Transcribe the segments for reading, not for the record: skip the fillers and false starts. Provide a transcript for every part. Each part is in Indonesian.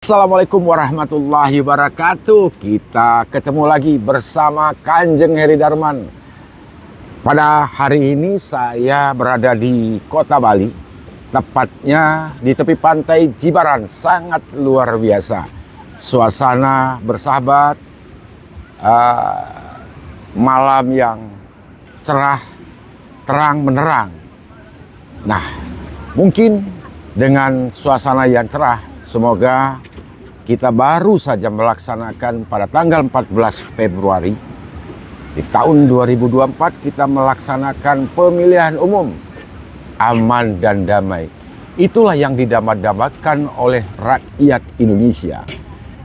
Assalamualaikum warahmatullahi wabarakatuh. Kita ketemu lagi bersama Kanjeng Heri Darman. Pada hari ini saya berada di kota Bali, tepatnya di tepi pantai Jibaran. Sangat luar biasa. Suasana bersahabat, malam yang cerah, terang menerang. Nah, mungkin dengan suasana yang cerah, semoga kita baru saja melaksanakan pada tanggal 14 Februari di tahun 2024 kita melaksanakan pemilihan umum aman dan damai. Itulah yang didambakan oleh rakyat Indonesia.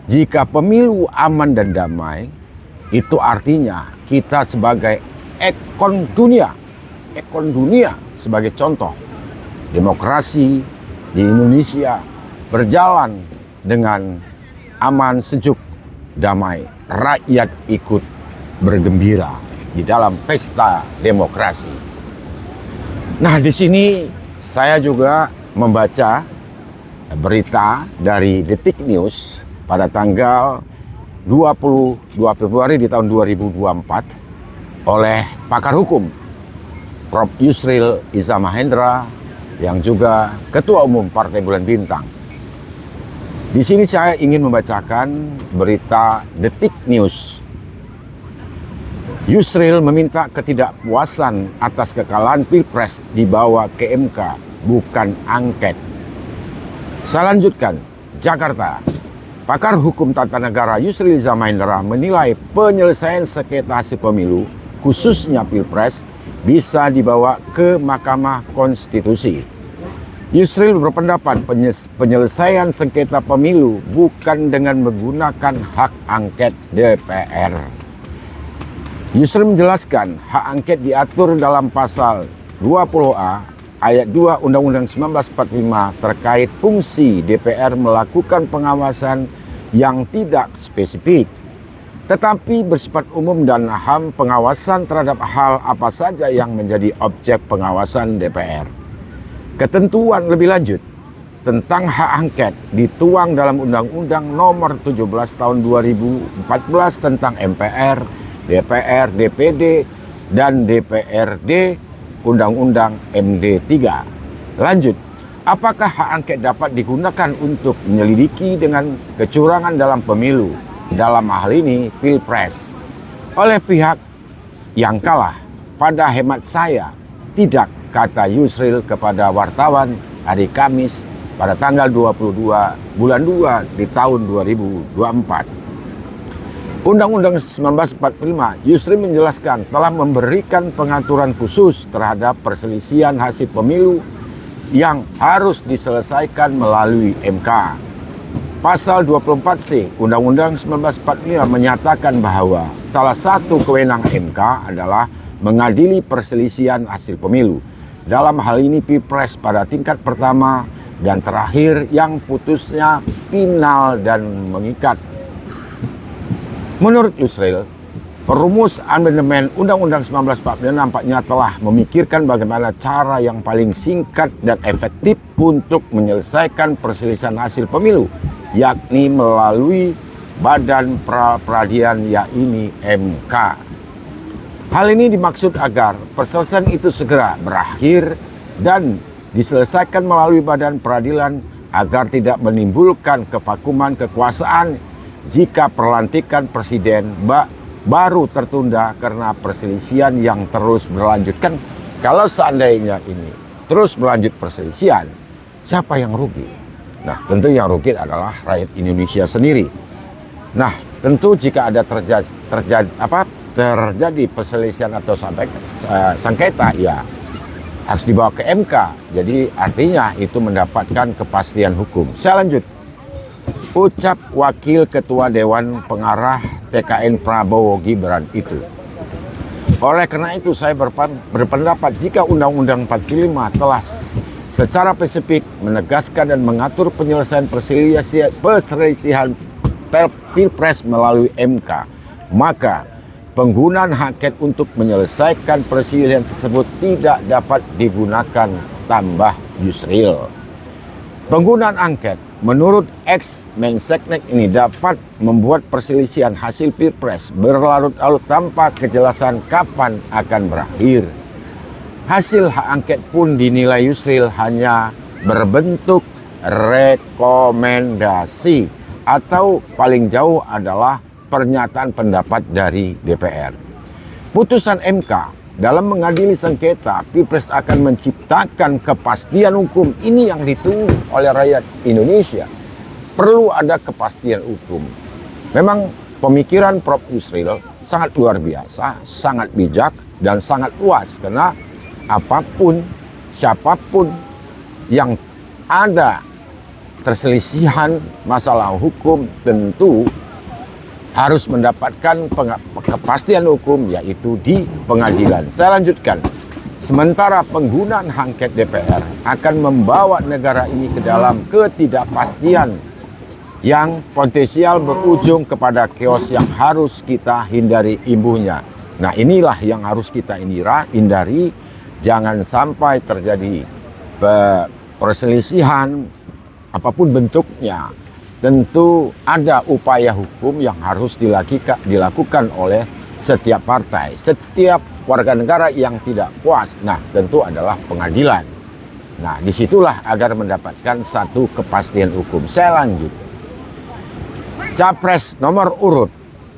Jika pemilu aman dan damai, itu artinya kita sebagai ekon dunia sebagai contoh demokrasi di Indonesia berjalan dengan aman, sejuk, damai. Rakyat ikut bergembira di dalam pesta demokrasi. Nah, di sini saya juga membaca berita dari Detik News pada tanggal 22 Februari di tahun 2024 oleh pakar hukum Prof. Yusril Iza Mahendra yang juga Ketua Umum Partai Bulan Bintang. Di sini saya ingin membacakan berita Detik News. Yusril meminta ketidakpuasan atas kekalahan Pilpres dibawa ke MK, bukan angket. Saya lanjutkan, Jakarta. Pakar hukum tata negara Yusril Iza Mahendra menilai penyelesaian sengketa hasil pemilu, khususnya Pilpres, bisa dibawa ke Mahkamah Konstitusi. Yusril berpendapat penyelesaian sengketa pemilu bukan dengan menggunakan hak angket DPR. Yusril menjelaskan hak angket diatur dalam pasal 20A ayat 2 Undang-Undang 1945 terkait fungsi DPR melakukan pengawasan yang tidak spesifik, tetapi bersifat umum dan HAM pengawasan terhadap hal apa saja yang menjadi objek pengawasan DPR. Ketentuan lebih lanjut tentang hak angket dituang dalam Undang-Undang Nomor 17 Tahun 2014 tentang MPR, DPR, DPD, dan DPRD, Undang-Undang MD 3. Lanjut, apakah hak angket dapat digunakan untuk menyelidiki dengan kecurangan dalam pemilu, dalam hal ini Pilpres, oleh pihak yang kalah? Pada hemat saya, tidak, kata Yusril kepada wartawan hari Kamis pada tanggal 22 bulan 2 di tahun 2024. Undang-Undang 1945, Yusril menjelaskan telah memberikan pengaturan khusus terhadap perselisihan hasil pemilu yang harus diselesaikan melalui MK. Pasal 24C Undang-Undang 1945 menyatakan bahwa salah satu kewenangan MK adalah mengadili perselisihan hasil pemilu. Dalam hal ini Pilpres pada tingkat pertama dan terakhir yang putusnya final dan mengikat. Menurut Yusril, perumus amandemen Undang-Undang 1945 nampaknya telah memikirkan bagaimana cara yang paling singkat dan efektif untuk menyelesaikan perselisihan hasil pemilu, yakni melalui badan pra-peradilan yakni MK. Hal ini dimaksud agar perselisihan itu segera berakhir dan diselesaikan melalui badan peradilan agar tidak menimbulkan kevakuman kekuasaan jika pelantikan presiden baru tertunda karena perselisihan yang terus berlanjut. Kan kalau seandainya ini terus berlanjut perselisihan, siapa yang rugi? Nah, tentu yang rugi adalah rakyat Indonesia sendiri. Nah, tentu jika ada terjadi perselisihan atau sengketa, ya harus dibawa ke MK. Jadi artinya itu mendapatkan kepastian hukum. Saya lanjut. Ucap Wakil Ketua Dewan Pengarah TKN Prabowo Gibran itu. Oleh karena itu saya berpendapat jika Undang-Undang 45 telah secara spesifik menegaskan dan mengatur penyelesaian perselisihan Pilpres melalui MK, maka penggunaan hak angket untuk menyelesaikan perselisihan tersebut tidak dapat digunakan, tambah Yusril. Penggunaan angket menurut ex-Menseknek ini dapat membuat perselisihan hasil Pilpres berlarut-larut tanpa kejelasan kapan akan berakhir. Hasil hak angket pun dinilai Yusril hanya berbentuk rekomendasi atau paling jauh adalah pernyataan pendapat dari DPR. Putusan MK dalam mengadili sengketa Pilpres akan menciptakan kepastian hukum. Ini yang ditunggu oleh rakyat Indonesia. Perlu ada kepastian hukum. Memang pemikiran Prof. Yusril sangat luar biasa, sangat bijak, dan sangat luas. Karena apapun, siapapun yang ada perselisihan masalah hukum tentu harus mendapatkan kepastian hukum, yaitu di pengadilan. Saya lanjutkan. Sementara penggunaan angket DPR akan membawa negara ini ke dalam ketidakpastian yang potensial berujung kepada chaos yang harus kita hindari imbuhnya. Nah, inilah yang harus kita hindari. Jangan sampai terjadi perselisihan apapun bentuknya. Tentu ada upaya hukum yang harus dilakukan oleh setiap partai, setiap warga negara yang tidak puas. Nah, tentu adalah pengadilan. Nah, disitulah agar mendapatkan satu kepastian hukum. Saya lanjut. Capres nomor urut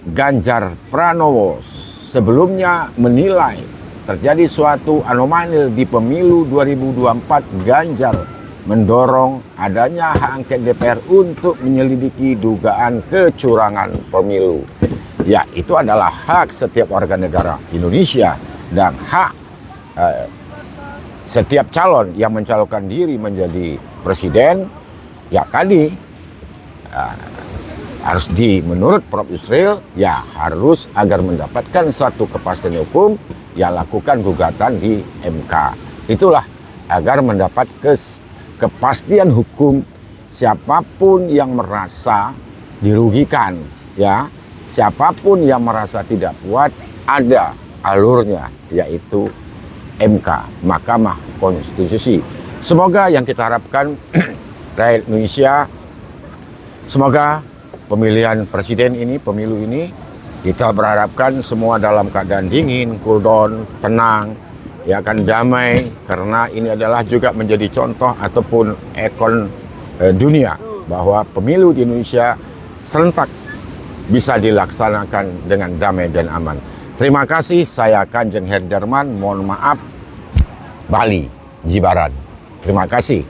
Ganjar Pranowo sebelumnya menilai terjadi suatu anomali di pemilu 2024. Ganjar mendorong adanya hak angket DPR untuk menyelidiki dugaan kecurangan pemilu. Ya, itu adalah hak setiap warga negara Indonesia dan hak setiap calon yang mencalonkan diri menjadi presiden. Ya, tadi harus menurut Prof. Yusril, ya harus agar mendapatkan satu kepastian hukum, ya lakukan gugatan di MK. Itulah agar mendapat kepastian hukum. Siapapun yang merasa dirugikan, ya, siapapun yang merasa tidak puas, ada alurnya, yaitu MK, Mahkamah Konstitusi. Semoga yang kita harapkan rakyat Indonesia, semoga pemilihan presiden ini, pemilu ini, kita berharapkan semua dalam keadaan dingin, cool down, tenang, ya akan damai, karena ini adalah juga menjadi contoh ataupun ikon dunia bahwa pemilu di Indonesia serentak bisa dilaksanakan dengan damai dan aman. Terima kasih, saya Kanjeng Herdarman, mohon maaf, Bali, Jibaran. Terima kasih.